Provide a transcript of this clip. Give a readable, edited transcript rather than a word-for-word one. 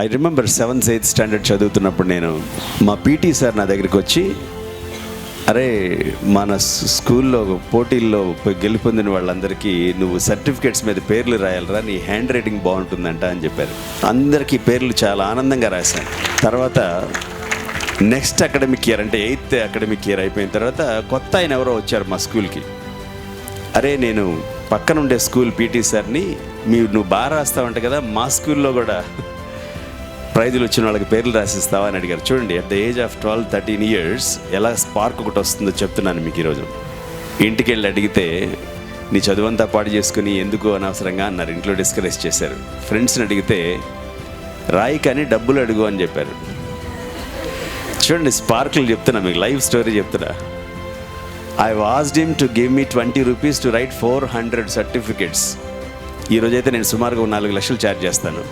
I remember 7th 8th standard చదువుతున్నప్పుడు నేను మా పీటీ సార్ నా దగ్గరికి వచ్చి, అరే మన స్కూల్లో పోటీల్లో గెలుపొందిన వాళ్ళందరికీ నువ్వు సర్టిఫికేట్స్ మీద పేర్లు రాయాలరా, నీ హ్యాండ్ రైటింగ్ బాగుంటుందంట అని చెప్పారు. అందరికీ పేర్లు చాలా ఆనందంగా రాశాను. తర్వాత నెక్స్ట్ అకాడమిక్ ఇయర్ అంటే 8th అకాడమిక్ ఇయర్ అయిపోయిన తర్వాత కొత్త ఆయన ఎవరో వచ్చారు మా స్కూల్కి. అరే నేను పక్కన ఉండే స్కూల్ పీటీ సార్ని, నువ్వు బాగా రాస్తావంట కదా, మా స్కూల్లో కూడా ప్రైజులు వచ్చిన వాళ్ళకి పేర్లు రాసిస్తావా అని అడిగారు. చూడండి, at the age of 12-13 years ఎలా స్పార్క్ ఒకటి వస్తుందో చెప్తున్నాను మీకు ఈరోజు. ఇంటికి వెళ్ళి అడిగితే నీ చదువంతా పాడు చేసుకుని ఎందుకు అనవసరంగా అన్నారు. ఇంట్లో డిస్కరేజ్ చేశారు. ఫ్రెండ్స్ని అడిగితే రాయి కానీ డబ్బులు అడుగు అని చెప్పారు. చూడండి, స్పార్క్లు చెప్తున్నా మీకు, లైవ్ స్టోరీ చెప్తున్నా. I వాస్డ్ him to give me 20 rupees to right 400 certificates. ఈరోజైతే నేను సుమారుగా 4 లక్షలు ఛార్జ్ చేస్తాను.